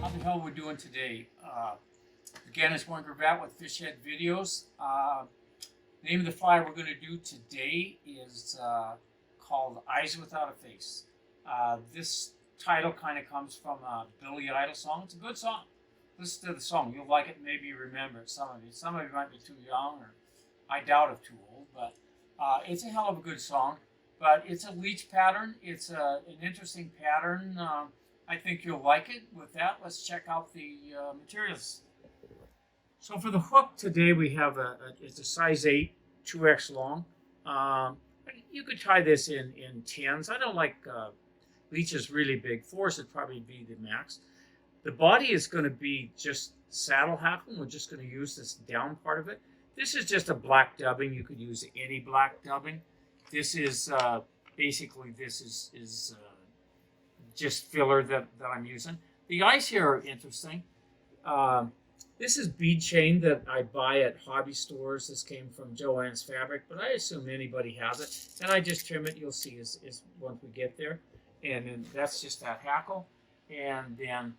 How the hell we're doing today? Again, it's one Gravatt with Fishhead Videos. The name of the fly we're going to do today is called Eyes Without a Face. This title kind of comes from a Billy Idol song. It's a good song. Listen to the song. You'll like it. Maybe you remember it. Some of you. Some of you might be too young, or I doubt if too old. But it's a hell of a good song. But it's a leech pattern. It's an interesting pattern. I think you'll like it. With that, let's check out the materials. So for the hook today, we have it's a size 8, 2x long. You could tie this in 10s. I don't like leeches really big. 4s would probably be the max. The body is going to be just saddle hackling. We're just going to use this down part of it. This is just a black dubbing. You could use any black dubbing. This is basically just filler that I'm using. The eyes here are interesting. This is bead chain that I buy at hobby stores. This came from Joann's Fabric, but I assume anybody has it. And I just trim it. You'll see is once we get there. And then that's just that hackle. And then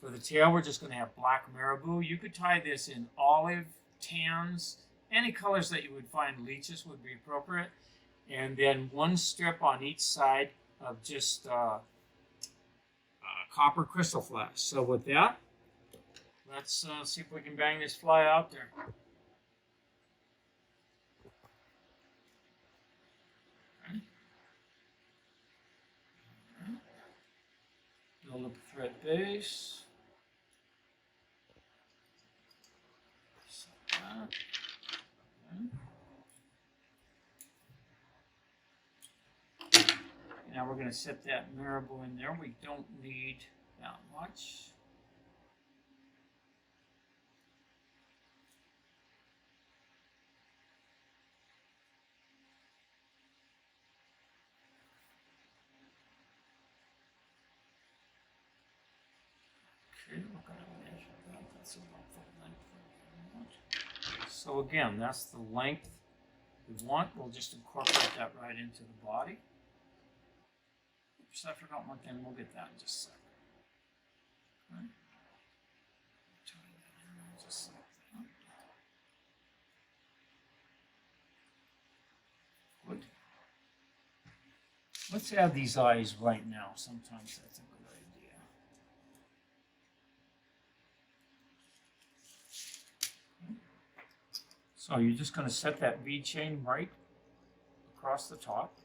for the tail, we're just going to have black marabou. You could tie this in olive, tans, any colors that you would find leeches would be appropriate. And then one strip on each side of just copper crystal flash. So with that, let's see if we can bang this fly out there. Okay. Build up a thread base. Just like that. Okay. Now we're going to set that marabou in there. We don't need that much. Okay, we're going to measure that. That's about the length that we want. So again, that's the length we want. We'll just incorporate that right into the body. Oops, I forgot one thing. We'll get that in just a second. Okay. Tie that in there just like that. Good. Let's add these eyes right now. Sometimes that's a good idea. Okay. So you're just going to set that bead chain right across the top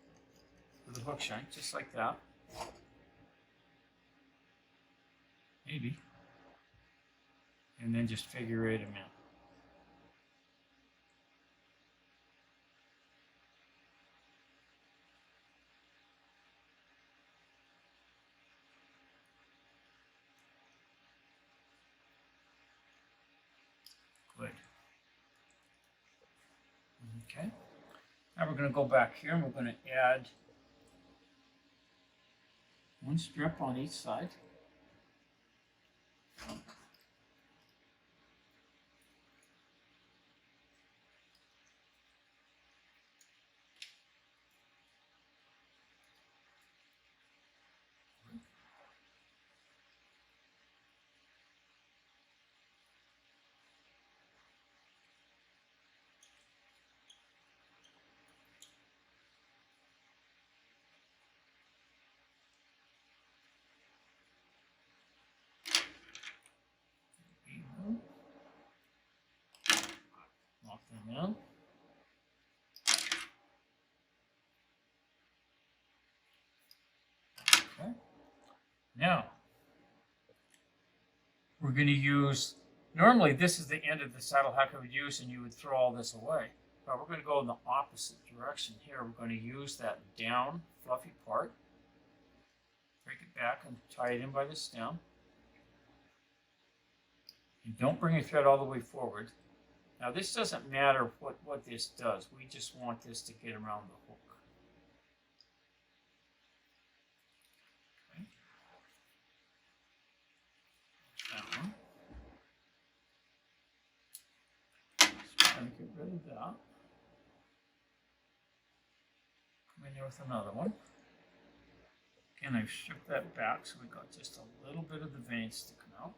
with the hook shank, just like that. Maybe. And then just figure 8 them in. Good. Okay. Now we're going to go back here and we're going to add one strip on each side. Lock them in. Okay. Now, we're going to use, normally this is the end of the saddle hack I would use and you would throw all this away. But we're going to go in the opposite direction here. We're going to use that down fluffy part, break it back and tie it in by the stem. And don't bring your thread all the way forward. Now this doesn't matter what this does. We just want this to get around the hook. Okay. That one. Just trying to get rid of that. with another one. Again, I've stripped that back so we got just a little bit of the vein sticking out.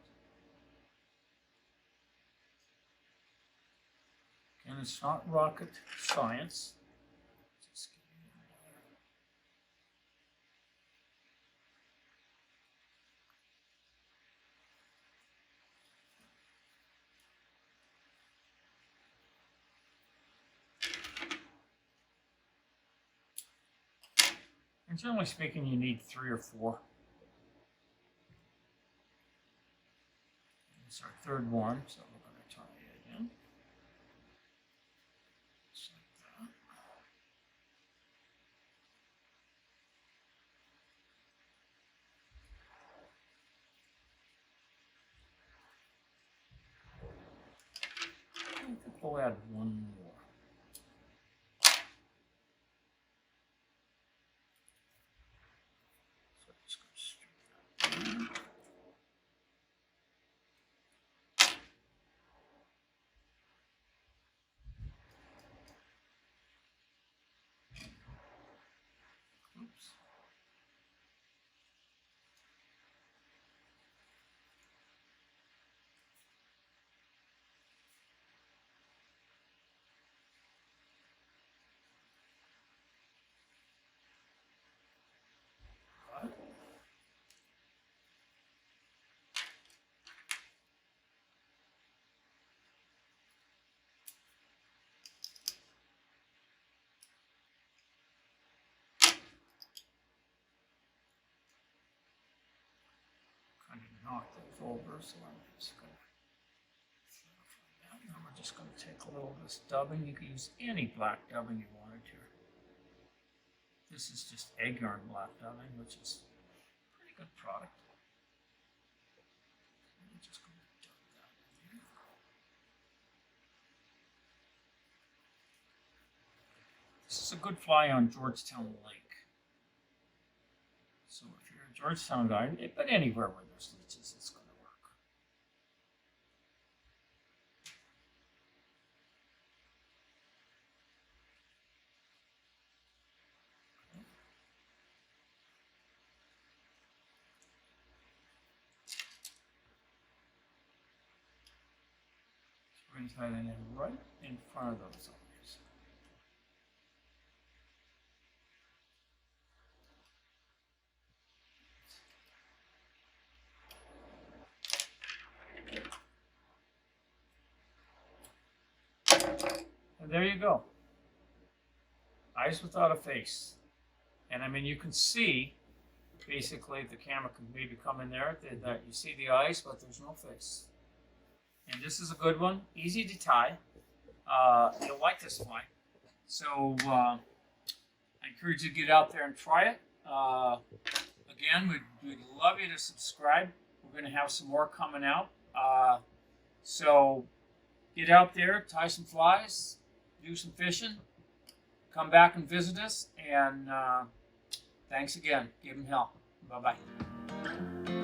Again, it's not rocket science. Just get in there. And generally speaking, you need 3 or 4. It's our third one, so we're going to tie it again. Just like that. I think we'll add one more. So I'm just going to strip that down. Oops. Kind of knock those over, so I'm just going to clarify that. Now we're just going to take a little of this dubbing. You can use any black dubbing you wanted here. This is just egg yarn black dubbing, which is a pretty good product. I'm just going to dub that in there. This is a good fly on Georgetown Lake. So if you're a Georgetown guy, but anywhere where there's leeches, it's going to work. So we're going to tie that in right in front of those eyes. And there you go. Eyes without a face. And I mean, you can see, basically, the camera can maybe come in there, that you see the eyes, but there's no face. And this is a good one, easy to tie. You'll like this fly. So I encourage you to get out there and try it. Again, we'd love you to subscribe. We're going to have some more coming out. So get out there, tie some flies, do some fishing, come back and visit us, and thanks again. Give them hell. Bye-bye.